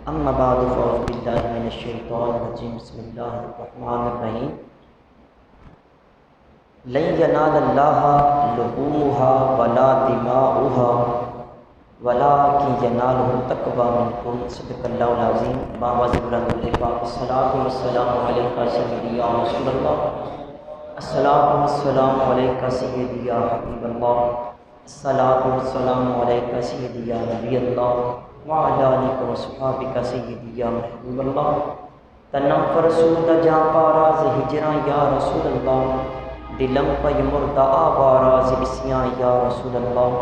اما بعد فاعوذ باللہ من الشیطان الرجیم بسم اللہ الرحمن الرحیم لن ینال اللہ لحومها ولا دماؤها ولکن ینالہ التقوی منکم صدق اللہ العظیم باوز بلند الحق الصلاۃ والسلام علیکہ سیدی یا رسول اللہ الصلاۃ والسلام علیکہ سیدی یا حبیب اللہ الصلاۃ والسلام علیکہ سیدی یا نبی اللہ وعلی آلہ وصحبہ سیدی یا محبوب اللہ تنم فرسود جا پاراز ہجراں یا رسول اللہ دلم پی مردہ آواراز اسیاں یا رسول اللہ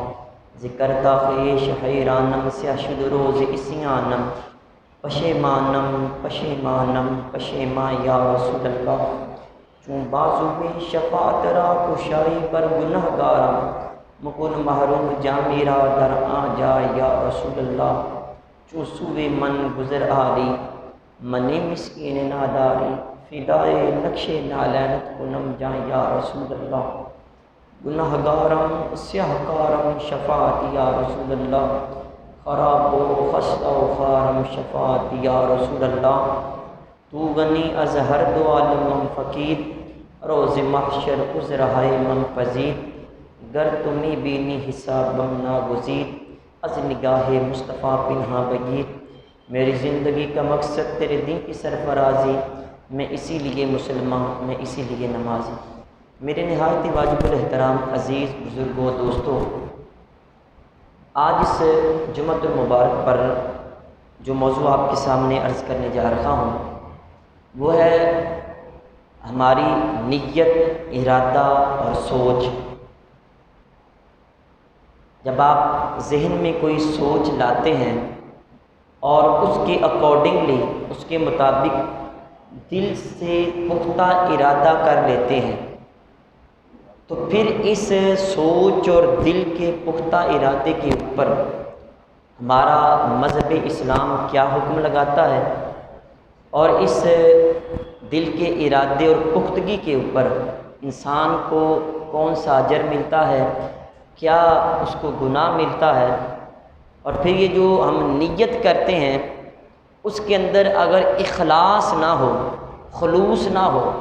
ذکر تا خیش حیرانم سیاہ شد روز اسیانم پشیمانم پشیمانم پشیمان یا رسول اللہ چون بازو میں شفاعت را کشائی پر گنہگارم مکن محروم جا میرا در آ جا یا رسول اللہ چو سوے من گزر آری من مسکین ناداری فدائے نقش نالینت کنم جا یا رسول اللہ گنہگارم سیاہکارم شفاعت یا رسول اللہ خراب و خستہ و خارم شفاعت یا رسول اللہ تو غنی از ہر دو عالم فقیر روز محشر عذر ہے من پذیر گر تمی بینی حسابم ناگزیر از نگاہ مصطفیٰ پنہا بگیر میری زندگی کا مقصد تیرے دین کی سرفرازی میں اسی لیے مسلمان میں اسی لیے نمازی میرے نہایت واجب الاحترام عزیز بزرگوں دوستوں، آج اس جمعۃ المبارک پر جو موضوع آپ کے سامنے عرض کرنے جا رہا ہوں وہ ہے ہماری نیت، ارادہ اور سوچ۔ جب آپ ذہن میں کوئی سوچ لاتے ہیں اور اس کے اکارڈنگلی، اس کے مطابق دل سے پختہ ارادہ کر لیتے ہیں تو پھر اس سوچ اور دل کے پختہ ارادے کے اوپر ہمارا مذہب اسلام کیا حکم لگاتا ہے اور اس دل کے ارادے اور پختگی کے اوپر انسان کو کون سا اجر ملتا ہے، کیا اس کو گناہ ملتا ہے، اور پھر یہ جو ہم نیت کرتے ہیں اس کے اندر اگر اخلاص نہ ہو، خلوص نہ ہو،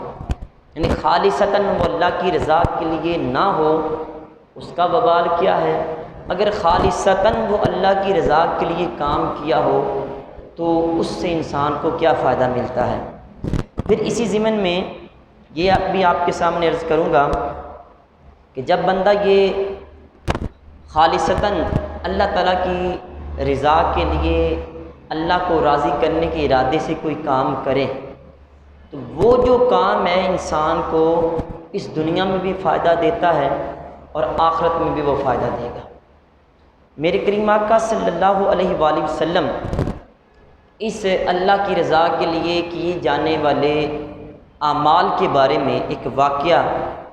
یعنی خالصتاً وہ اللہ کی رضا کے لیے نہ ہو، اس کا وبال کیا ہے۔ اگر خالصتاً وہ اللہ کی رضا کے لیے کام کیا ہو تو اس سے انسان کو کیا فائدہ ملتا ہے۔ پھر اسی ضمن میں یہ بھی آپ کے سامنے عرض کروں گا کہ جب بندہ یہ خالصتاً اللہ تعالیٰ کی رضا کے لیے اللہ کو راضی کرنے کے ارادے سے کوئی کام کرے تو وہ جو کام ہے انسان کو اس دنیا میں بھی فائدہ دیتا ہے اور آخرت میں بھی وہ فائدہ دے گا۔ میرے کریم آقا صلی اللہ علیہ وآلہ وسلم اس اللہ کی رضا کے لیے کیے جانے والے اعمال کے بارے میں ایک واقعہ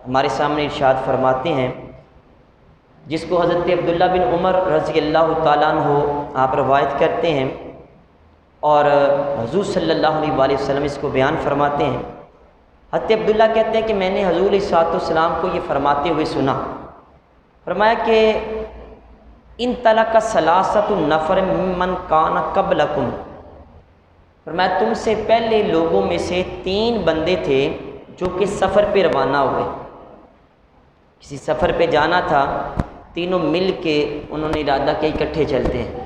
ہمارے سامنے ارشاد فرماتے ہیں، جس کو حضرت عبداللہ بن عمر رضی اللہ تعالیٰ عنہ آپ روایت کرتے ہیں اور حضور صلی اللہ علیہ وآلہ وسلم اس کو بیان فرماتے ہیں۔ حضرت عبداللہ کہتے ہیں کہ میں نے حضور علیہ السلام کو یہ فرماتے ہوئے سنا، فرمایا کہ ان طلق ثلاثۃ نفر ممن کان قبلکم، فرمایا تم سے پہلے لوگوں میں سے 3 بندے تھے جو کہ سفر پہ روانہ ہوئے، کسی سفر پہ جانا تھا، تینوں مل کے انہوں نے ارادہ کیا اکٹھے چلتے ہیں۔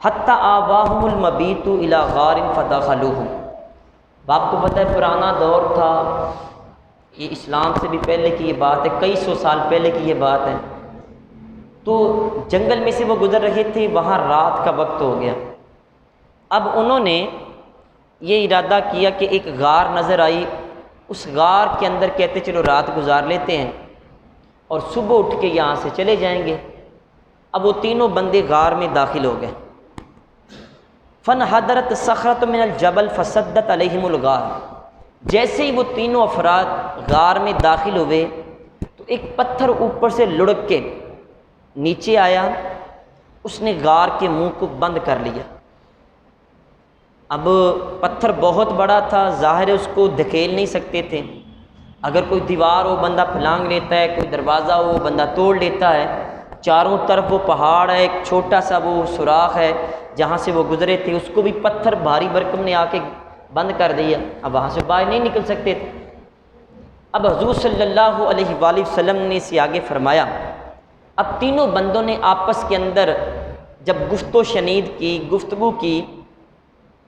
حتیٰ آواہم المبیت الی غار فدخلوہ، آپ کو پتہ ہے پرانا دور تھا، یہ اسلام سے بھی پہلے کی یہ بات ہے، کئی سو سال پہلے کی یہ بات ہے، تو جنگل میں سے وہ گزر رہے تھے، وہاں رات کا وقت ہو گیا۔ اب انہوں نے یہ ارادہ کیا کہ ایک غار نظر آئی، اس غار کے اندر کہتے چلو رات گزار لیتے ہیں اور صبح اٹھ کے یہاں سے چلے جائیں گے۔ اب وہ تینوں بندے غار میں داخل ہو گئے۔ فانحدرت صخرۃ من الجبل فسدت علیہم الغار، جیسے ہی وہ تینوں افراد غار میں داخل ہوئے تو ایک پتھر اوپر سے لڑک کے نیچے آیا، اس نے غار کے منہ کو بند کر لیا۔ اب پتھر بہت بڑا تھا، ظاہر ہے اس کو دھکیل نہیں سکتے تھے، اگر کوئی دیوار ہو بندہ پھلانگ لیتا ہے، کوئی دروازہ ہو بندہ توڑ لیتا ہے، چاروں طرف وہ پہاڑ ہے، ایک چھوٹا سا وہ سوراخ ہے جہاں سے وہ گزرے تھے اس کو بھی پتھر بھاری بھرکم نے آ کے بند کر دیا، اب وہاں سے باہر نہیں نکل سکتے تھے۔ اب حضور صلی اللہ علیہ وآلہ وسلم نے اسے آگے فرمایا، اب تینوں بندوں نے آپس کے اندر جب گفت و شنید کی، گفتگو کی،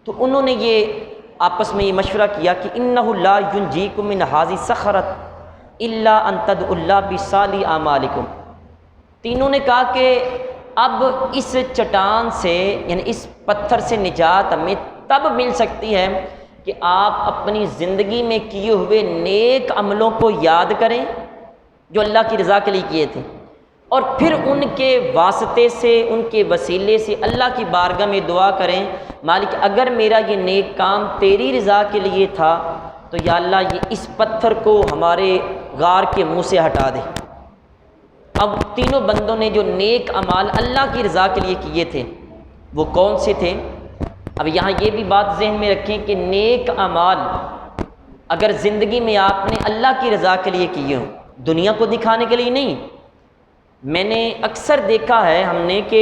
تو انہوں نے یہ آپس میں یہ مشورہ کیا کہ انہ لا ینجیکم من ھذی صخرۃ الا ان تدعوا اللہ بصالح اعمالکم۔ تینوں نے کہا کہ اب اس چٹان سے، یعنی اس پتھر سے نجات ہمیں تب مل سکتی ہے کہ آپ اپنی زندگی میں کیے ہوئے نیک عملوں کو یاد کریں جو اللہ کی رضا کے لیے کیے تھے، اور پھر ان کے واسطے سے، ان کے وسیلے سے اللہ کی بارگاہ میں دعا کریں، مالک اگر میرا یہ نیک کام تیری رضا کے لیے تھا تو یا اللہ یہ اس پتھر کو ہمارے غار کے منہ سے ہٹا دے۔ اب تینوں بندوں نے جو نیک اعمال اللہ کی رضا کے لیے کیے تھے وہ کون سے تھے؟ اب یہاں یہ بھی بات ذہن میں رکھیں کہ نیک اعمال اگر زندگی میں آپ نے اللہ کی رضا کے لیے کیے ہوں، دنیا کو دکھانے کے لیے نہیں۔ میں نے اکثر دیکھا ہے ہم نے کہ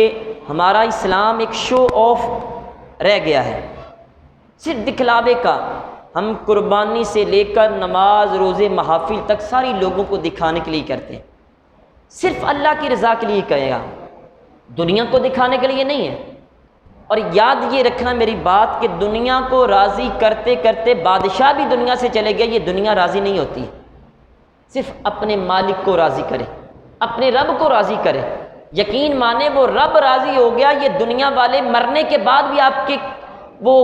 ہمارا اسلام ایک شو آف رہ گیا ہے، صرف دکھلاوے کا۔ ہم قربانی سے لے کر نماز، روزے، محافل تک ساری لوگوں کو دکھانے کے لیے کرتے ہیں، صرف اللہ کی رضا کے لیے کہے گا، دنیا کو دکھانے کے لیے نہیں ہے۔ اور یاد یہ رکھنا میری بات کہ دنیا کو راضی کرتے کرتے بادشاہ بھی دنیا سے چلے گیا، یہ دنیا راضی نہیں ہوتی، صرف اپنے مالک کو راضی کرے، اپنے رب کو راضی کرے، یقین مانے وہ رب راضی ہو گیا، یہ دنیا والے مرنے کے بعد بھی آپ کے وہ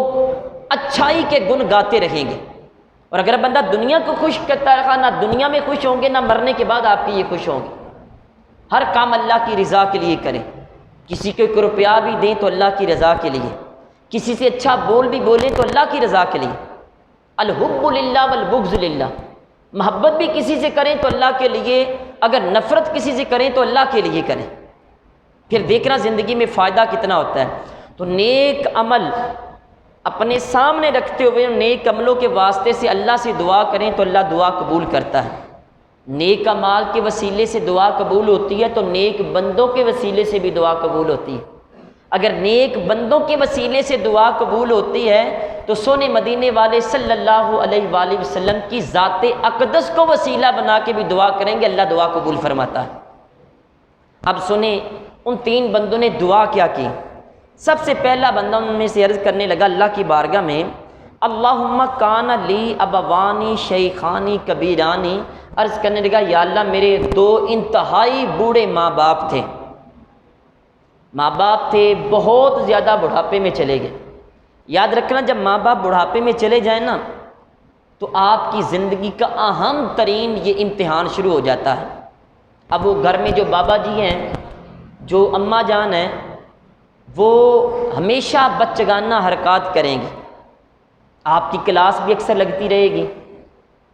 اچھائی کے گن گاتے رہیں گے۔ اور اگر بندہ دنیا کو خوش کرتا رہا، نہ دنیا میں خوش ہوں گے نہ مرنے کے بعد آپ کی یہ خوش ہوں گے۔ ہر کام اللہ کی رضا کے لیے کریں، کسی کو 1 روپیہ بھی دیں تو اللہ کی رضا کے لیے، کسی سے اچھا بول بھی بولیں تو اللہ کی رضا کے لیے۔ الحب للہ والبغض للہ، محبت بھی کسی سے کریں تو اللہ کے لیے، اگر نفرت کسی سے کریں تو اللہ کے لیے کریں، پھر دیکھنا زندگی میں فائدہ کتنا ہوتا ہے۔ تو نیک عمل اپنے سامنے رکھتے ہوئے نیک عملوں کے واسطے سے اللہ سے دعا کریں تو اللہ دعا قبول کرتا ہے۔ نیک اعمال کے وسیلے سے دعا قبول ہوتی ہے تو نیک بندوں کے وسیلے سے بھی دعا قبول ہوتی ہے۔ اگر نیک بندوں کے وسیلے سے دعا قبول ہوتی ہے تو سونے مدینے والے صلی اللہ علیہ وآلہ وسلم کی ذات اقدس کو وسیلہ بنا کے بھی دعا کریں گے، اللہ دعا قبول فرماتا ہے۔ اب سنیں ان 3 بندوں نے دعا کیا کی۔ سب سے پہلا بندہ ان میں سے عرض کرنے لگا اللہ کی بارگاہ میں، اللہم کان لی ابوانی شیخانی کبیرانی، عرض کرنے لگا یا اللہ میرے 2 انتہائی بوڑھے ماں باپ تھے، ماں باپ تھے بہت زیادہ بڑھاپے میں چلے گئے۔ یاد رکھنا جب ماں باپ بڑھاپے میں چلے جائیں نا تو آپ کی زندگی کا اہم ترین یہ امتحان شروع ہو جاتا ہے۔ اب وہ گھر میں جو بابا جی ہیں، جو اماں جان ہیں، وہ ہمیشہ بچگانہ حرکات کریں گی، آپ کی کلاس بھی اکثر لگتی رہے گی،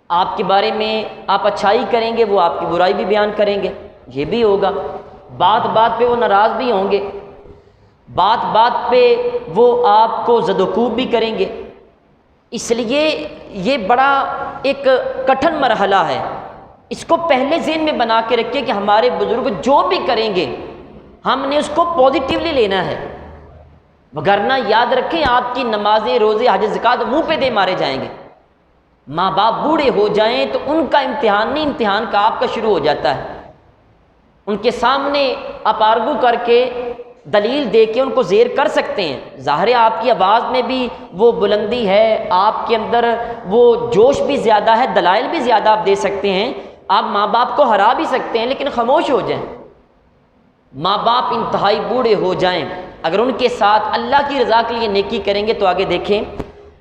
آپ کے بارے میں آپ اچھائی کریں گے وہ آپ کی برائی بھی بیان کریں گے، یہ بھی ہوگا، بات بات پہ وہ ناراض بھی ہوں گے، بات بات پہ وہ آپ کو زد و کوب بھی کریں گے۔ اس لیے یہ بڑا ایک کٹھن مرحلہ ہے، اس کو پہلے ذہن میں بنا کے رکھیں کہ ہمارے بزرگ جو بھی کریں گے ہم نے اس کو پازیٹیولی لینا ہے، وگرنہ یاد رکھیں آپ کی نمازیں، روزے، حج، زکوٰۃ منہ پہ دے مارے جائیں گے۔ ماں باپ بوڑھے ہو جائیں تو ان کا امتحان نہیں، امتحان کا آپ کا شروع ہو جاتا ہے۔ ان کے سامنے آپ آرگو کر کے دلیل دے کے ان کو زیر کر سکتے ہیں، ظاہر ہے آپ کی آواز میں بھی وہ بلندی ہے، آپ کے اندر وہ جوش بھی زیادہ ہے، دلائل بھی زیادہ آپ دے سکتے ہیں، آپ ماں باپ کو ہرا بھی سکتے ہیں، لیکن خاموش ہو جائیں۔ ماں باپ انتہائی بوڑھے ہو جائیں، اگر ان کے ساتھ اللہ کی رضا کے لیے نیکی کریں گے تو آگے دیکھیں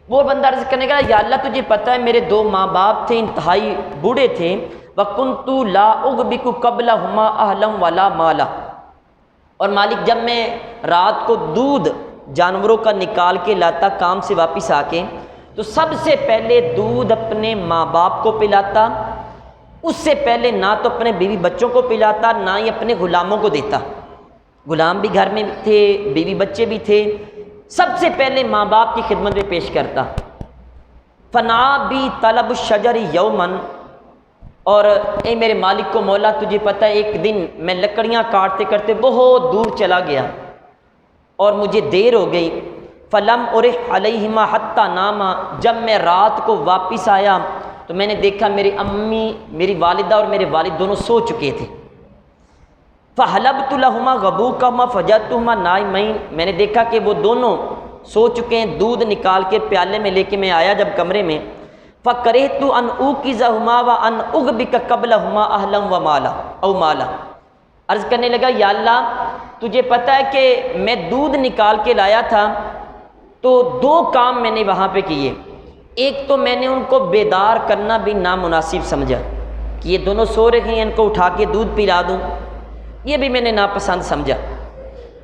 وہ بندہ عرض کرنے کا یا اللہ تجھے پتہ ہے میرے 2 ماں باپ تھے، انتہائی بوڑھے تھے، وَكُنْتُ لَا أُغْبِكُ قَبْلَهُمَا أَهْلًا وَلَا مَالًا، اور مالک جب میں رات کو دودھ جانوروں کا نکال کے لاتا کام سے واپس آ کے تو سب سے پہلے دودھ اپنے ماں باپ کو پلاتا، اس سے پہلے نہ تو اپنے بیوی بچوں کو پلاتا نہ ہی اپنے غلاموں کو دیتا، غلام بھی گھر میں تھے، بیوی بچے بھی تھے، سب سے پہلے ماں باپ کی خدمت میں پیش کرتا۔ فنا بھی طلب الشجر یومن، اور اے میرے مالک کو مولا تجھے پتہ ہے ایک دن میں لکڑیاں کاٹتے کرتے بہت دور چلا گیا، اور مجھے دیر ہو گئی۔ فلم ارح علیہما حتی ناما، جب میں رات کو واپس آیا تو میں نے دیکھا میری امی، میری والدہ اور میرے والد دونوں سو چکے تھے۔ فحلبت لہما غبوکہما فوجدتہما نائمین، میں نے دیکھا کہ وہ دونوں سو چکے ہیں، دودھ نکال کے پیالے میں لے کے میں آیا جب کمرے میں، فکرہت ان اوقظہما وان اغبک قبلہما اہلا و مالا او مالا، عرض کرنے لگا یا اللہ تجھے پتہ ہے کہ میں دودھ نکال کے لایا تھا تو دو کام میں نے وہاں پہ کیے۔ ایک تو میں نے ان کو بیدار کرنا بھی نامناسب سمجھا کہ یہ دونوں سو رہے ہیں، ان کو اٹھا کے دودھ پلا دوں، یہ بھی میں نے ناپسند سمجھا۔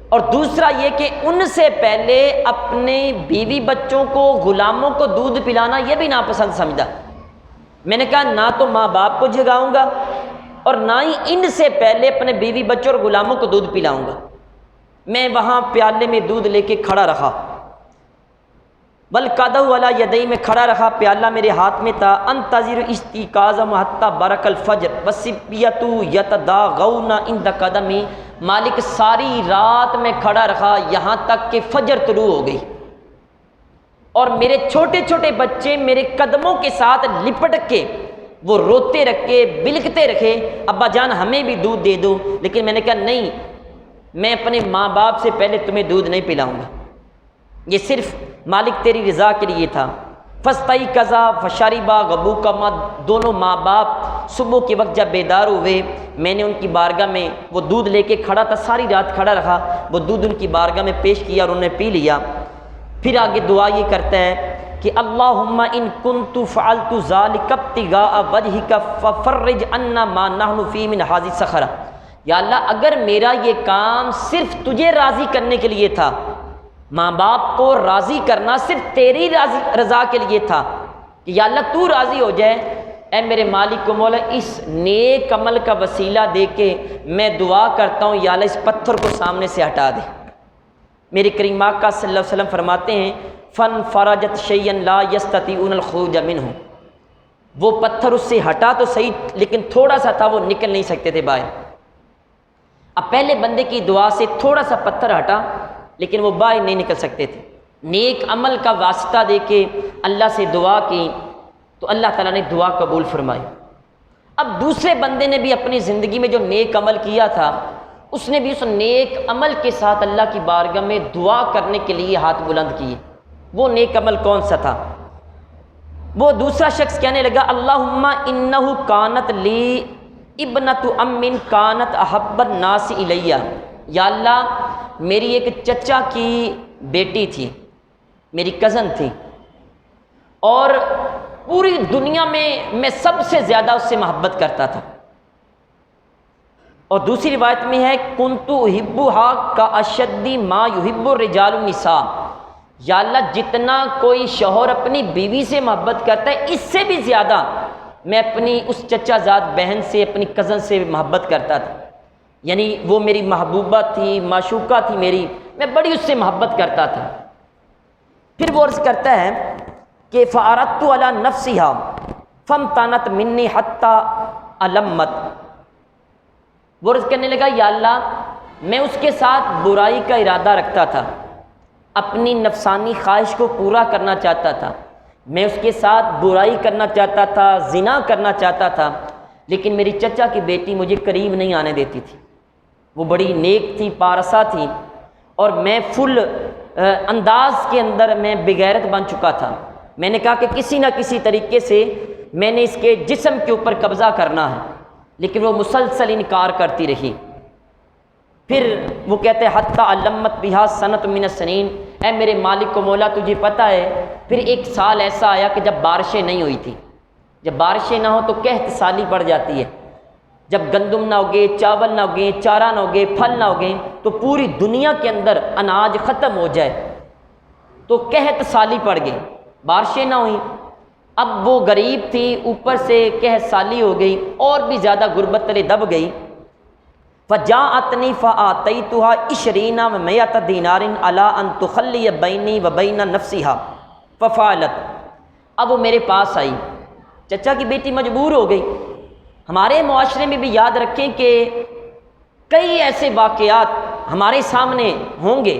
اور دوسرا یہ کہ ان سے پہلے اپنے بیوی بچوں کو، غلاموں کو دودھ پلانا یہ بھی ناپسند سمجھا۔ میں نے کہا نہ تو ماں باپ کو جگاؤں گا اور نہ ہی ان سے پہلے اپنے بیوی بچوں اور غلاموں کو دودھ پلاؤں گا۔ میں وہاں پیالے میں دودھ لے کے کھڑا رہا، والقدح علی یدی، میں کھڑا رہا، پیالہ میرے ہاتھ میں تھا، انتظر استیقاظہم حتی برق الفجر والصبیۃ یتداغون عند قدمی، مالک ساری رات میں کھڑا رہا یہاں تک کہ فجر طلوع ہو گئی، اور میرے چھوٹے چھوٹے بچے میرے قدموں کے ساتھ لپٹ کے وہ روتے رکھے، بلکتے رکھے ابا جان ہمیں بھی دودھ دے دو، لیکن میں نے کہا نہیں، میں اپنے ماں باپ سے پہلے تمہیں دودھ نہیں پلاؤں گا، یہ صرف مالک تیری رضا کے لیے تھا۔ فاستيقظا فشربا غبوکہما، دونوں ماں باپ صبح کے وقت جب بیدار ہوئے، میں نے ان کی بارگاہ میں وہ دودھ لے کے کھڑا تھا، ساری رات کھڑا رہا، وہ دودھ ان کی بارگاہ میں پیش کیا اور انہوں نے پی لیا۔ پھر آگے دعا یہ کرتا ہے کہ اللہم ان کنت فعلت ذلک ابتغاء وجہک ففرج عنا ما نحن فی من هذه الصخرہ، یا اللہ اگر میرا یہ کام صرف تجھے راضی کرنے کے لیے تھا، ماں باپ کو راضی کرنا صرف تیری رضا کے لیے تھا کہ یا اللہ تو راضی ہو جائے، اے میرے مالک و مولا اس نیک عمل کا وسیلہ دے کے میں دعا کرتا ہوں یا اللہ اس پتھر کو سامنے سے ہٹا دے۔ میرے کریم آقا صلی اللہ علیہ وسلم فرماتے ہیں فن فرجت شیئا لا یستطیعون الخروج منہ، وہ پتھر اس سے ہٹا تو صحیح لیکن تھوڑا سا تھا، وہ نکل نہیں سکتے تھے باہر۔ اب پہلے بندے کی دعا سے تھوڑا سا پتھر ہٹا لیکن وہ باہر نہیں نکل سکتے تھے، نیک عمل کا واسطہ دے کے اللہ سے دعا کی تو اللہ تعالیٰ نے دعا قبول فرمائی۔ اب دوسرے بندے نے بھی اپنی زندگی میں جو نیک عمل کیا تھا، اس نے بھی اس نیک عمل کے ساتھ اللہ کی بارگاہ میں دعا کرنے کے لیے ہاتھ بلند کیے۔ وہ نیک عمل کون سا تھا؟ وہ دوسرا شخص کہنے لگا اللہم انہ کانت لی ابنت ام کانت احب الناس الیہ، یا اللہ میری ایک چچا کی بیٹی تھی، میری کزن تھی، اور پوری دنیا میں سب سے زیادہ اس سے محبت کرتا تھا۔ اور دوسری روایت میں ہے کنت احبھا کا اشد ما یحب الرجال النساء، یا اللہ جتنا کوئی شوہر اپنی بیوی سے محبت کرتا ہے اس سے بھی زیادہ میں اپنی اس چچا زاد بہن سے، اپنی کزن سے محبت کرتا تھا، یعنی وہ میری محبوبہ تھی، معشوقہ تھی میری، میں بڑی اس سے محبت کرتا تھا۔ پھر وہ عرض کرتا ہے کہ فَأَرَدْتُ عَلَى نَفْسِهَا فَامْتَنَتْ مِنِّي حَتَّى أَلَمَّتْ، وہ عرض کرنے لگا یا اللہ میں اس کے ساتھ برائی کا ارادہ رکھتا تھا، اپنی نفسانی خواہش کو پورا کرنا چاہتا تھا، میں اس کے ساتھ برائی کرنا چاہتا تھا، زنا کرنا چاہتا تھا، لیکن میری چچا کی بیٹی مجھے قریب نہیں آنے دیتی تھی، وہ بڑی نیک تھی، پارسا تھی، اور میں فل انداز کے اندر میں بغیرت بن چکا تھا۔ میں نے کہا کہ کسی نہ کسی طریقے سے میں نے اس کے جسم کے اوپر قبضہ کرنا ہے، لیکن وہ مسلسل انکار کرتی رہی۔ پھر وہ کہتے ہیں حتی علمت بہا سنت من السنین، اے میرے مالک و مولا تجھے پتہ ہے پھر ایک سال ایسا آیا کہ جب بارشیں نہیں ہوئی تھی، جب بارشیں نہ ہو تو قحط سالی پڑ جاتی ہے، جب گندم نہ اگے، چاول نہ اگے، چارہ نہ اگے، پھل نہ اگے تو پوری دنیا کے اندر اناج ختم ہو جائے، تو قحط سالی پڑ گئی، بارشیں نہ ہوئیں۔ اب وہ غریب تھی، اوپر سے قحط سالی ہو گئی، اور بھی زیادہ غربت تلے دب گئی۔ فجاءتنی فآتیتها 20 و100 دینار علی ان تخلی بینی و بین نفسها ففعلت، اب وہ میرے پاس آئی، چچا کی بیٹی مجبور ہو گئی۔ ہمارے معاشرے میں بھی یاد رکھیں کہ کئی ایسے واقعات ہمارے سامنے ہوں گے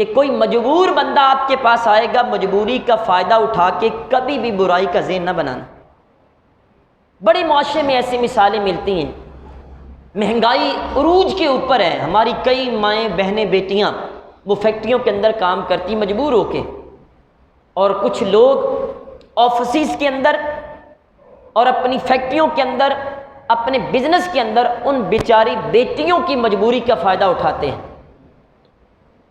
کہ کوئی مجبور بندہ آپ کے پاس آئے گا، مجبوری کا فائدہ اٹھا کے کبھی بھی برائی کا ذہن نہ بنانا۔ بڑے معاشرے میں ایسی مثالیں ملتی ہیں، مہنگائی عروج کے اوپر ہے، ہماری کئی مائیں بہنیں بیٹیاں وہ فیکٹریوں کے اندر کام کرتی مجبور ہو کے، اور کچھ لوگ آفسز کے اندر اور اپنی فیکٹریوں کے اندر، اپنے بزنس کے اندر ان بیچاری بیٹیوں کی مجبوری کا فائدہ اٹھاتے ہیں۔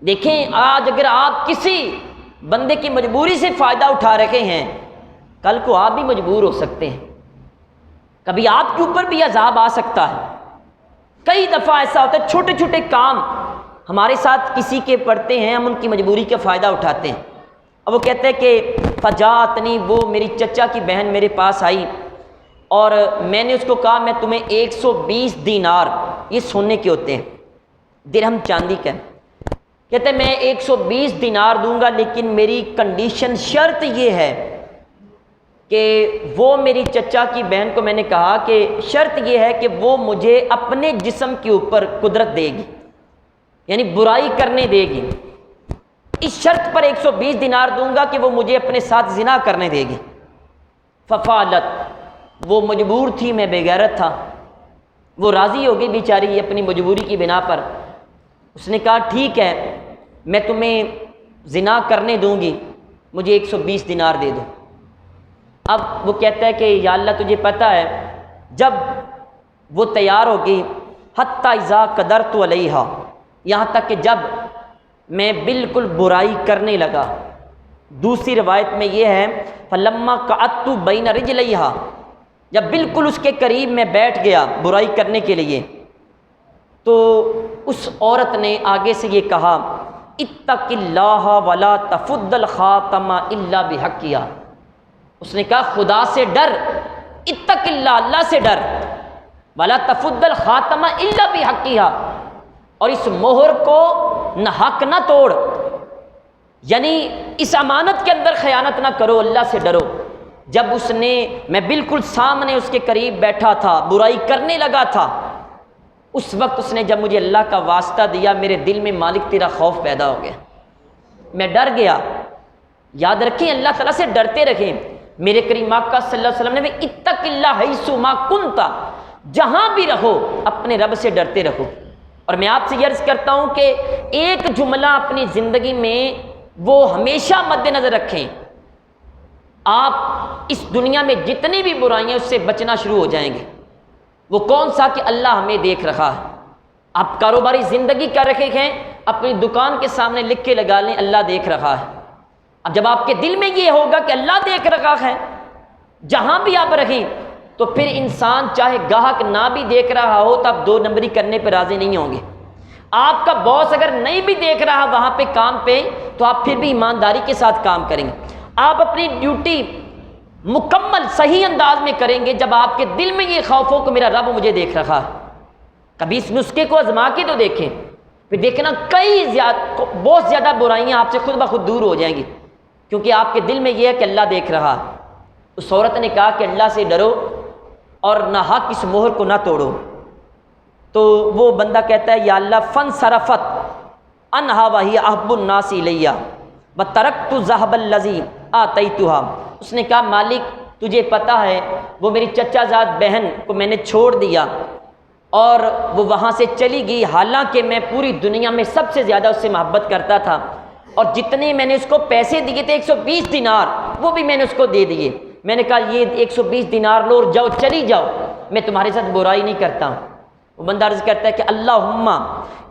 دیکھیں آج اگر آپ کسی بندے کی مجبوری سے فائدہ اٹھا رہے ہیں، کل کو آپ بھی مجبور ہو سکتے ہیں، کبھی آپ کے اوپر بھی عذاب آ سکتا ہے۔ کئی دفعہ ایسا ہوتا ہے چھوٹے چھوٹے کام ہمارے ساتھ کسی کے پڑتے ہیں، ہم ان کی مجبوری کا فائدہ اٹھاتے ہیں۔ اب وہ کہتے ہیں کہ فجاتنی، وہ میری چچا کی بہن میرے پاس آئی اور میں نے اس کو کہا میں تمہیں 120 دینار، یہ سونے کے ہوتے ہیں، درہم چاندی کا، کہتے ہیں میں 120 دینار دوں گا، لیکن میری کنڈیشن، شرط یہ ہے کہ وہ میری چچا کی بہن کو میں نے کہا کہ شرط یہ ہے کہ وہ مجھے اپنے جسم کے اوپر قدرت دے گی، یعنی برائی کرنے دے گی، اس شرط پر 120 دینار دوں گا کہ وہ مجھے اپنے ساتھ زنا کرنے دے گی۔ ففعلت، وہ مجبور تھی، میں بے غیرت تھا، وہ راضی ہو گئی بیچاری اپنی مجبوری کی بنا پر۔ اس نے کہا ٹھیک ہے میں تمہیں زنا کرنے دوں گی، مجھے 120 دینار دے دو۔ اب وہ کہتا ہے کہ یا اللہ تجھے پتہ ہے، جب وہ تیار ہو گئی، حتی اذا قدرت علیہا، یہاں تک کہ جب میں بالکل برائی کرنے لگا۔ دوسری روایت میں یہ ہے فلما قعدت بین رجلیہا، جب بالکل اس کے قریب میں بیٹھ گیا برائی کرنے کے لیے، تو اس عورت نے آگے سے یہ کہا اتق اللہ ولا تفض الخاتم الا بحقیہ، اس نے کہا خدا سے ڈر، اتق اللہ، اللہ سے ڈر، ولا تفض الخاتم الا بحقیہ، اور اس مہر کو نہ حق نہ توڑ، یعنی اس امانت کے اندر خیانت نہ کرو، اللہ سے ڈرو۔ جب اس نے، میں بالکل سامنے اس کے قریب بیٹھا تھا، برائی کرنے لگا تھا، اس وقت اس نے جب مجھے اللہ کا واسطہ دیا، میرے دل میں مالک تیرا خوف پیدا ہو گیا، میں ڈر گیا۔ یاد رکھیں اللہ تعالیٰ سے ڈرتے رہیں۔ میرے کریم آقا صلی اللہ علیہ وسلم نے اتق اللہ حیث ما کنت، جہاں بھی رہو اپنے رب سے ڈرتے رہو۔ اور میں آپ سے یہ عرض کرتا ہوں کہ ایک جملہ اپنی زندگی میں وہ ہمیشہ مد نظر رکھیں، آپ اس دنیا میں جتنی بھی برائیاں اس سے بچنا شروع ہو جائیں گے۔ وہ کون سا کہ اللہ ہمیں دیکھ رہا ہے۔ آپ کاروباری زندگی کر رکھے ہیں، اپنی دکان کے سامنے لکھ کے لگا لیں اللہ دیکھ رہا ہے۔ اب جب آپ کے دل میں یہ ہوگا کہ اللہ دیکھ رہا ہے جہاں بھی آپ رہیں، تو پھر انسان چاہے گاہک نہ بھی دیکھ رہا ہو تو آپ دو نمبری کرنے پہ راضی نہیں ہوں گے۔ آپ کا باس اگر نہیں بھی دیکھ رہا وہاں پہ کام پہ، تو آپ پھر بھی ایمانداری کے ساتھ کام کریں گے۔ آپ اپنی ڈیوٹی مکمل صحیح انداز میں کریں گے جب آپ کے دل میں یہ خوف ہو کہ میرا رب مجھے دیکھ رہا ہے۔ کبھی اس نسخے کو آزما کے تو دیکھیں، پھر دیکھنا بہت زیادہ برائیاں آپ سے خود بخود دور ہو جائیں گی، کیونکہ آپ کے دل میں یہ ہے کہ اللہ دیکھ رہا ہے۔ اس عورت نے کہا کہ اللہ سے ڈرو اور نہ حق اس مہر کو نہ توڑو۔ تو وہ بندہ کہتا ہے یا اللہ فانصرفت عنہا وہی احب الناس الیہ وترکت الذهب الذی آتیتھا، اس نے کہا مالک تجھے پتہ ہے وہ میری چچا زاد بہن کو میں نے چھوڑ دیا اور وہ وہاں سے چلی گئی، حالانکہ میں پوری دنیا میں سب سے زیادہ اس سے محبت کرتا تھا، اور جتنے میں نے اس کو پیسے دیے تھے 120 دینار وہ بھی میں نے اس کو دے دیے۔ میں نے کہا یہ 120 دینار لو اور جاؤ، چلی جاؤ، میں تمہارے ساتھ برائی نہیں کرتا ہوں۔ وہ بندہ عرض کرتا ہے کہ اللہم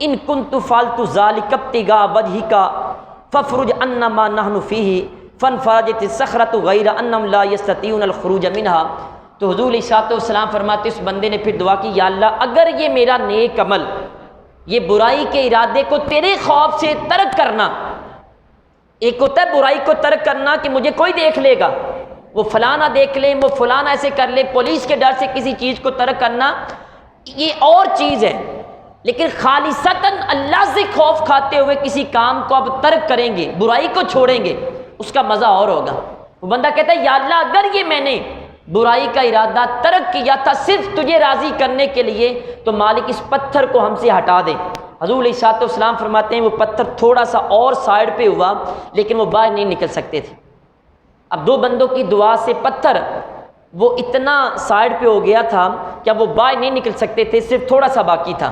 ان کنت فعلت ذلک ابتغاء وجہک فافرج عنا ما نحن فیہ فانفرجت الصخرۃ غیر انہم لا یستطیعون الخروج منہا۔ تو حضور علیہ الصلوۃ والسلام فرماتے اس بندے نے پھر دعا کی یا اللہ اگر یہ میرا نیک عمل، یہ برائی کے ارادے کو تیرے خوف سے ترک کرنا، ایک ہوتا ہے برائی کو ترک کرنا کہ مجھے کوئی دیکھ لے گا، وہ فلانا دیکھ لیں، وہ فلانا ایسے کر لے، پولیس کے ڈر سے کسی چیز کو ترک کرنا یہ اور چیز ہے، لیکن خالصتاً اللہ سے خوف کھاتے ہوئے کسی کام کو اب ترک کریں گے، برائی کو چھوڑیں گے، اس کا مزہ اور ہوگا۔ وہ بندہ کہتا ہے یا اللہ اگر یہ میں نے برائی کا ارادہ ترک کیا تھا صرف تجھے راضی کرنے کے لیے، تو مالک اس پتھر کو ہم سے ہٹا دے، حضور علیہ الصلوۃ والسلام فرماتے ہیں وہ پتھر تھوڑا سا اور سائڈ پہ ہوا لیکن وہ باہر نہیں نکل سکتے تھے۔ اب 2 بندوں کی دعا سے پتھر وہ اتنا سائڈ پہ ہو گیا تھا کہ اب وہ باہر نہیں نکل سکتے تھے، صرف تھوڑا سا باقی تھا۔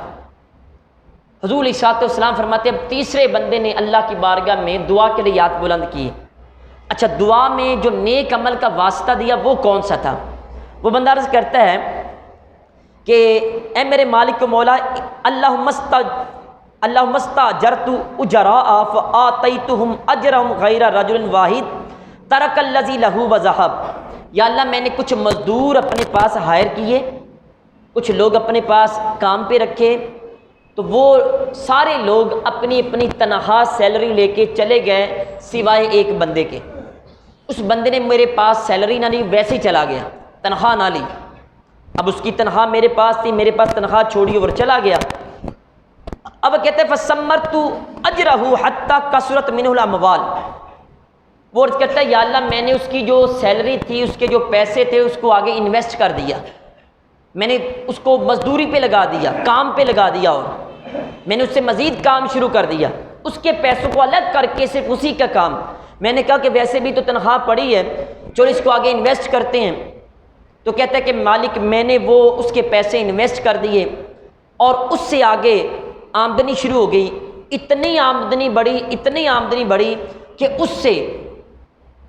حضور علیہ الصلوۃ والسلام فرماتے ہیں اب تیسرے بندے نے اللہ کی بارگاہ میں دعا کے لیے ہاتھ بلند کیے۔ اچھا، دعا میں جو نیک عمل کا واسطہ دیا وہ کون سا تھا؟ وہ بندہ عرض کرتا ہے کہ اے میرے مالک و مولا، اللہم استاجرت اجراء فآتیتہم اجرہم غیر رجل واحد ترک الذی لہ وذہب۔ یا اللہ، میں نے کچھ مزدور اپنے پاس ہائر کیے، کچھ لوگ اپنے پاس کام پہ رکھے، تو وہ سارے لوگ اپنی اپنی تنخواہ سیلری لے کے چلے گئے سوائے ایک بندے کے۔ اس بندے نے میرے پاس سیلری نہ لی، ویسے ہی چلا گیا، تنخواہ نہ لی۔ اب اس کی تنخواہ میرے پاس تھی، میرے پاس تنخواہ چھوڑی اور چلا گیا۔ اب کہتے ہیں فَثَمَّرْتُ أَجْرَهُ حَتَّى كَثُرَتْ مِنْهُ الْأَمْوَالُ۔ وہ عرض کرتا ہے یا اللہ، میں نے اس کی جو سیلری تھی، اس کے جو پیسے تھے، اس کو آگے انویسٹ کر دیا، میں نے اس کو مزدوری پہ لگا دیا، کام پہ لگا دیا، اور میں نے اس سے مزید کام شروع کر دیا، اس کے پیسوں کو الگ کر کے صرف اسی کا کام۔ میں نے کہا کہ ویسے بھی تو تنخواہ پڑی ہے، چلو اس کو آگے انویسٹ کرتے ہیں۔ تو کہتا ہے کہ مالک، میں نے وہ اس کے پیسے انویسٹ کر دیے اور اس سے آگے آمدنی شروع ہو گئی، اتنی آمدنی بڑھی کہ اس سے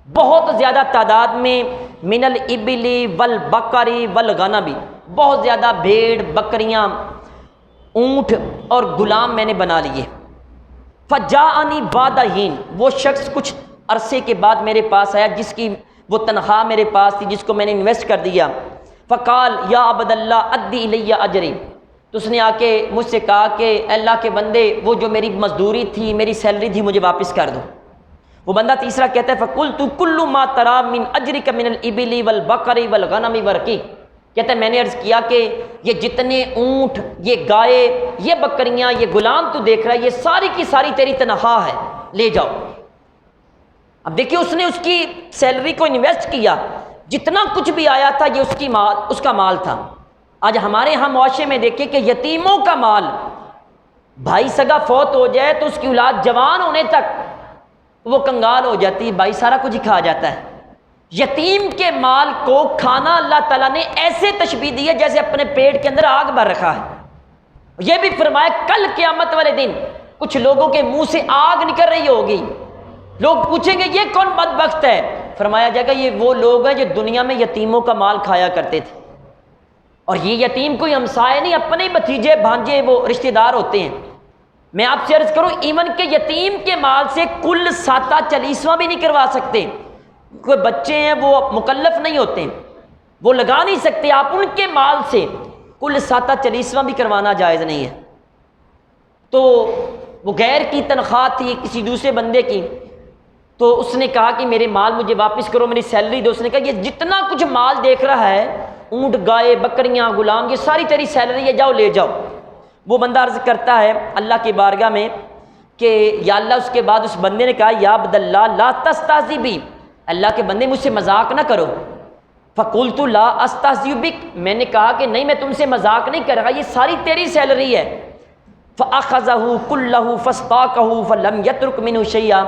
بہت زیادہ تعداد میں من الابل والبقر والغنم، بہت زیادہ بھیڑ، بکریاں، اونٹ اور غلام میں نے بنا لیے۔ فجاءنی بعد حین، وہ شخص کچھ عرصے کے بعد میرے پاس آیا جس کی وہ تنخواہ میرے پاس تھی، جس کو میں نے انویسٹ کر دیا۔ فقال یا عبد اللہ ادی الی اجری، تو اس نے آ کے مجھ سے کہا کہ اے اللہ کے بندے، وہ جو میری مزدوری تھی، میری سیلری تھی، مجھے واپس کر دو۔ وہ بندہ تیسرا کہتا ہے فقلت کل ما ترى من اجرک من الابل والبقر والغنم والرقیق، کہتا ہے میں نے عرض کیا کہ یہ جتنے اونٹ، یہ گائے، یہ بکریاں، یہ غلام تو دیکھ رہا ہے، یہ ساری کی ساری تیری تنخواہ ہے، لے جاؤ۔ اب دیکھیے اس نے اس کی سیلری کو انویسٹ کیا، جتنا کچھ بھی آیا تھا یہ اس کا مال تھا۔ آج ہمارے ہاں معاشرے میں دیکھیں کہ یتیموں کا مال، بھائی سگا فوت ہو جائے تو اس کی اولاد جوان ہونے تک وہ کنگال ہو جاتی، بھائی سارا کچھ ہی کھا جاتا ہے۔ یتیم کے مال کو کھانا اللہ تعالیٰ نے ایسے تشبیہ دی ہے جیسے اپنے پیٹ کے اندر آگ بھر رکھا ہے۔ یہ بھی فرمایا کل قیامت والے دن کچھ لوگوں کے منہ سے آگ نکل رہی ہوگی، لوگ پوچھیں گے یہ کون بدبخت ہے؟ فرمایا جائے گا یہ وہ لوگ ہیں جو دنیا میں یتیموں کا مال کھایا کرتے تھے، اور یہ یتیم کوئی ہمسائے نہیں، اپنے ہی بھتیجے بھانجے وہ رشتہ دار ہوتے ہیں۔ میں آپ سے عرض کروں، ایون کہ یتیم کے مال سے کل ساتہ چالیسواں بھی نہیں کروا سکتے، کوئی بچے ہیں وہ مکلف نہیں ہوتے، وہ لگا نہیں سکتے، آپ ان کے مال سے کل ساتہ چالیسواں بھی کروانا جائز نہیں ہے۔ تو وہ غیر کی تنخواہ تھی کسی دوسرے بندے کی، تو اس نے کہا کہ میرے مال مجھے واپس کرو، میری سیلری دو۔ اس نے کہا یہ جتنا کچھ مال دیکھ رہا ہے، اونٹ، گائے، بکریاں، غلام، یہ ساری تیری سیلری ہے، جاؤ لے جاؤ۔ وہ بندہ عرض کرتا ہے اللہ کی بارگاہ میں کہ یا اللہ، اس کے بعد اس بندے نے کہا یا عبد اللہ لا تستہزئ بی، اللہ کے بندے مجھ سے مذاق نہ کرو۔ فقلت لا استہزئ بک، میں نے کہا کہ نہیں، میں تم سے مذاق نہیں کر رہا، یہ ساری تیری سیلری ہے۔ فاخذہ کلہ فاستاقہ فلم یترک منہ شیئا،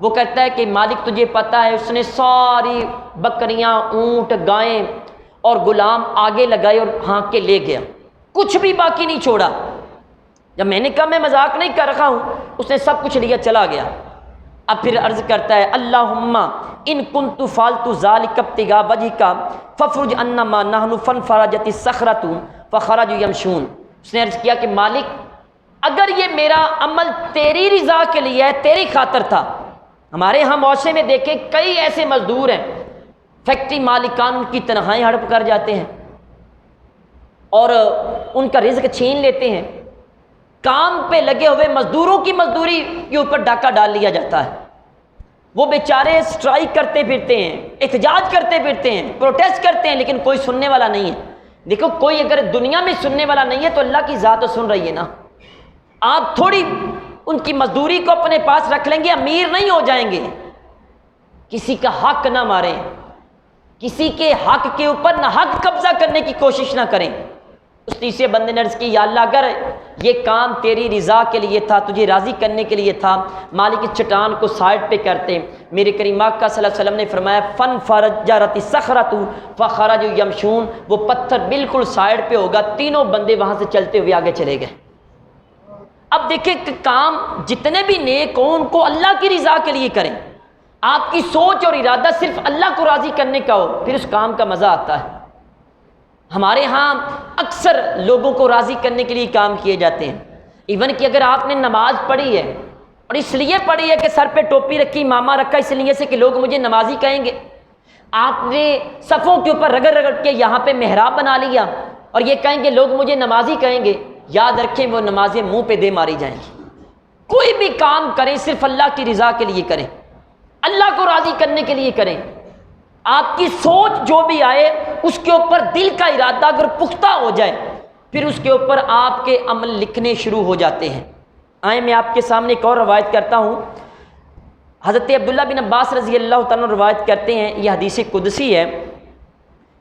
وہ کہتا ہے کہ مالک تجھے پتہ ہے اس نے ساری بکریاں، اونٹ، گائیں اور غلام آگے لگائے اور ہانک کے لے گیا، کچھ بھی باقی نہیں چھوڑا۔ جب میں نے کہا میں مذاق نہیں کر رہا ہوں، اس نے سب کچھ لیا، چلا گیا۔ اب پھر عرض کرتا ہے اللہم ان کنت فعلت ذلک ابتغاء وجہک فافرج عنا ما نحن فانفرجت الصخرۃ فخرجوا یمشون۔ اس نے عرض کیا کہ مالک، اگر یہ میرا عمل تیری رضا کے لیے ہے، تیری خاطر تھا، ہمارے ہاں معاشرے میں دیکھیں کئی ایسے مزدور ہیں، فیکٹری مالکان ان کی تنخواہیں ہڑپ کر جاتے ہیں اور ان کا رزق چھین لیتے ہیں، کام پہ لگے ہوئے مزدوروں کی مزدوری کے اوپر ڈاکہ ڈال لیا جاتا ہے، وہ بیچارے سٹرائک کرتے پھرتے ہیں، احتجاج کرتے پھرتے ہیں، پروٹیسٹ کرتے ہیں، لیکن کوئی سننے والا نہیں ہے۔ دیکھو کوئی اگر دنیا میں سننے والا نہیں ہے تو اللہ کی ذات تو سن رہی ہے نا۔ آپ تھوڑی ان کی مزدوری کو اپنے پاس رکھ لیں گے، امیر نہیں ہو جائیں گے۔ کسی کا حق نہ ماریں، کسی کے حق کے اوپر نہ حق قبضہ کرنے کی کوشش نہ کریں۔ اس تیسرے بندے نے عرض کی یا اللہ، اگر یہ کام تیری رضا کے لیے تھا، تجھے راضی کرنے کے لیے تھا، مالک اس چٹان کو سائڈ پہ کرتے۔ میرے کریم آقا صلی اللہ علیہ وسلم نے فرمایا فن فرجرت الصخرۃ فخرجوا یمشون، وہ پتھر بالکل سائڈ پہ ہوگا، تینوں بندے وہاں سے چلتے ہوئے آگے چلے گئے۔ اب دیکھیں کہ کام جتنے بھی نیک ہوں ان کو اللہ کی رضا کے لیے کریں، آپ کی سوچ اور ارادہ صرف اللہ کو راضی کرنے کا ہو، پھر اس کام کا مزہ آتا ہے۔ ہمارے ہاں اکثر لوگوں کو راضی کرنے کے لیے کام کیے جاتے ہیں، ایون کہ اگر آپ نے نماز پڑھی ہے اور اس لیے پڑھی ہے کہ سر پہ ٹوپی رکھی، ماما رکھا اس لیے سے کہ لوگ مجھے نمازی کہیں گے، آپ نے صفوں کے اوپر رگڑ رگڑ کے یہاں پہ محراب بنا لیا اور یہ کہیں گے لوگ مجھے نمازی کہیں گے، یاد رکھیں وہ نمازیں منہ پہ دے ماری جائیں گی۔ کوئی بھی کام کریں صرف اللہ کی رضا کے لیے کریں، اللہ کو راضی کرنے کے لیے کریں۔ آپ کی سوچ جو بھی آئے اس کے اوپر دل کا ارادہ اگر پختہ ہو جائے پھر اس کے اوپر آپ کے عمل لکھنے شروع ہو جاتے ہیں۔ آئیں میں آپ کے سامنے ایک اور روایت کرتا ہوں۔ حضرت عبداللہ بن عباس رضی اللہ تعالیٰ روایت کرتے ہیں، یہ حدیث قدسی ہے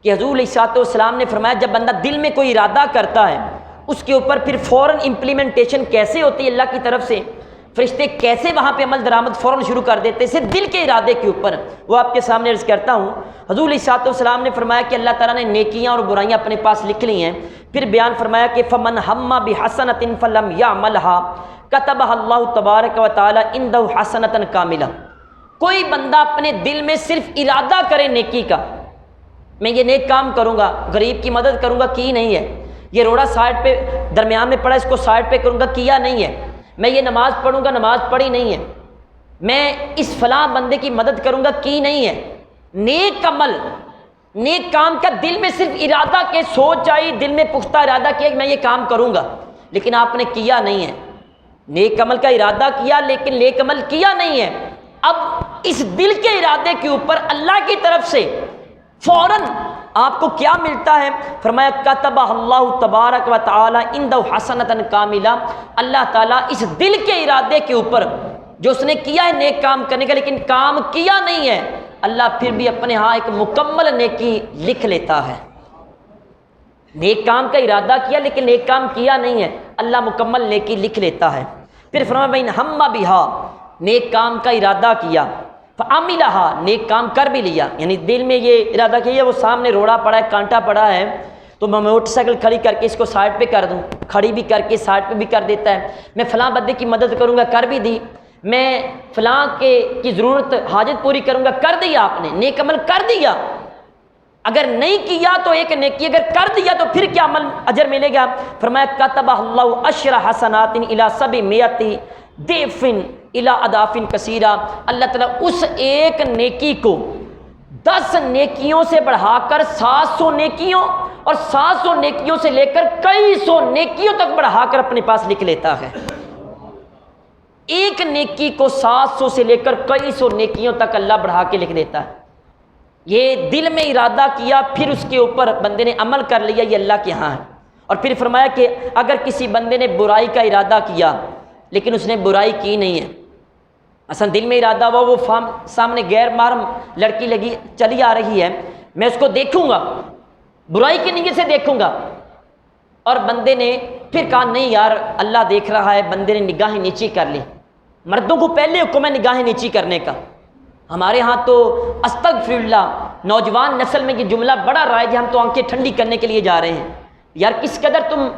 کہ حضور علیہ السلام نے فرمایا جب بندہ دل میں کوئی ارادہ کرتا ہے اس کے اوپر پھر فوراً امپلیمنٹیشن کیسے ہوتی ہے اللہ کی طرف سے، فرشتے کیسے وہاں پہ عمل درآمد فوراً شروع کر دیتے صرف دل کے ارادے کے اوپر، وہ آپ کے سامنے عرض کرتا ہوں۔ حضور علیہ السلام نے فرمایا کہ اللہ تعالیٰ نے نیکیاں اور برائیاں اپنے پاس لکھ لی ہیں، پھر بیان فرمایا کہ فمن ہم بحسنۃ فلم یعملها کتبها اللہ تبارک و تعالی عنده حسنۃ کاملہ۔ کوئی بندہ اپنے دل میں صرف ارادہ کرے نیکی کا، میں یہ نیک کام کروں گا، غریب کی مدد کروں گا، کی نہیں ہے، یہ روڑا سائڈ پہ درمیان میں پڑا اس کو سائڈ پہ کروں گا، کیا نہیں ہے، میں یہ نماز پڑھوں گا، نماز پڑھی نہیں ہے، میں اس فلاں بندے کی مدد کروں گا، کی نہیں ہے۔ نیک عمل نیک کام کا دل میں صرف ارادہ کے سوچ آئی، دل میں پختہ ارادہ کیا کہ میں یہ کام کروں گا، لیکن آپ نے کیا نہیں ہے۔ نیک عمل کا ارادہ کیا لیکن نیک عمل کیا نہیں ہے۔ اب اس دل کے ارادے کے اوپر اللہ کی طرف سے فوراً آپ کو کیا ملتا ہے؟ فرمایا کتب اللہ تبارک و تعالی عنده حسنۃ کاملہ، اللہ تعالیٰ اس دل کے ارادے کے اوپر جو اس نے کیا ہے نیک کام کرنے کا لیکن کام کیا نہیں ہے، اللہ پھر بھی اپنے ہاں ایک مکمل نیکی لکھ لیتا ہے۔ نیک کام کا ارادہ کیا لیکن نیک کام کیا نہیں ہے، اللہ مکمل نیکی لکھ لیتا ہے۔ پھر فرمایا بین ہم بہا، نیک کام کا ارادہ کیا، فعملہا، نیک کام کر بھی لیا، یعنی دل میں یہ ارادہ کیا وہ سامنے روڑا پڑا ہے، کانٹا پڑا ہے تو میں موٹر سائیکل کھڑی کر کے اس کو سائڈ پہ کر دوں، کھڑی بھی کر کے سائڈ پہ بھی کر دیتا ہے، میں فلاں بندے کی مدد کروں گا، کر بھی دی، میں فلاں کی ضرورت حاجت پوری کروں گا، کر دیا، آپ نے نیک عمل کر دیا۔ اگر نہیں کیا تو ایک نیکی، اگر کر دیا تو پھر کیا عمل اجر ملے گا؟ فرمایا کتب اللہ عشر حسنات الی 700 ضعف الی اضعاف کثیرہ، اللہ تعالیٰ اس ایک نیکی کو 10 نیکیوں سے بڑھا کر 700 نیکیوں اور 700 نیکیوں سے لے کر کئی سو نیکیوں تک بڑھا کر اپنے پاس لکھ لیتا ہے۔ ایک نیکی کو 700 سے لے کر کئی سو نیکیوں تک اللہ بڑھا کے لکھ دیتا ہے۔ یہ دل میں ارادہ کیا پھر اس کے اوپر بندے نے عمل کر لیا، یہ اللہ کے ہاں ہے۔ اور پھر فرمایا کہ اگر کسی بندے نے برائی کا ارادہ کیا لیکن اس نے برائی کی نہیں ہے، اصل دل میں ارادہ ہوا وہ سامنے غیر محرم لڑکی لگی چلی آ رہی ہے، میں اس کو دیکھوں گا، برائی کی نیت سے دیکھوں گا، اور بندے نے پھر کہا نہیں یار اللہ دیکھ رہا ہے، بندے نے نگاہیں نیچی کر لی۔ مردوں کو پہلے حکم ہے نگاہیں نیچی کرنے کا، ہمارے ہاں تو استغفر اللہ، نوجوان نسل میں یہ جملہ بڑا رائج ہے، ہم تو آنکھیں ٹھنڈی کرنے کے لیے جا رہے ہیں۔ یار کس قدر تم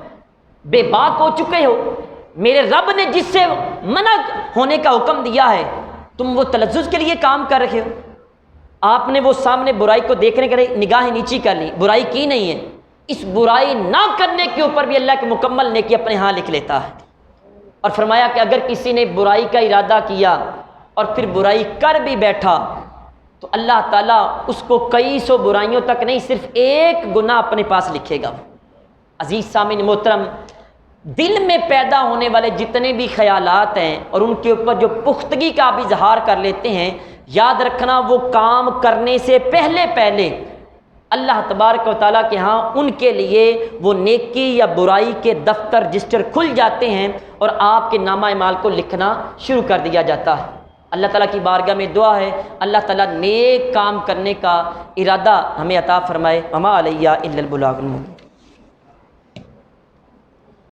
بے باک ہو چکے ہو، میرے رب نے جس سے منع ہونے کا حکم دیا ہے تم وہ تلذذ کے لیے کام کر رہے ہو۔ آپ نے وہ سامنے برائی کو دیکھنے کے لیے نگاہیں نیچی کر لی، برائی کی نہیں ہے، اس برائی نہ کرنے کے اوپر بھی اللہ کے مکمل نیکی اپنے ہاں لکھ لیتا ہے۔ اور فرمایا کہ اگر کسی نے برائی کا ارادہ کیا اور پھر برائی کر بھی بیٹھا تو اللہ تعالیٰ اس کو کئی سو برائیوں تک نہیں، صرف ایک گناہ اپنے پاس لکھے گا۔ عزیز سامعین محترم، دل میں پیدا ہونے والے جتنے بھی خیالات ہیں اور ان کے اوپر جو پختگی کا آپ اظہار کر لیتے ہیں، یاد رکھنا وہ کام کرنے سے پہلے اللہ تبارک و تعالیٰ کے ہاں ان کے لیے وہ نیکی یا برائی کے دفتر رجسٹر کھل جاتے ہیں اور آپ کے نامہ اعمال کو لکھنا شروع کر دیا جاتا ہے۔ اللہ تعالیٰ کی بارگاہ میں دعا ہے اللہ تعالیٰ نیک کام کرنے کا ارادہ ہمیں عطا فرمائے۔ وما علیہ الا البلاغ المبین۔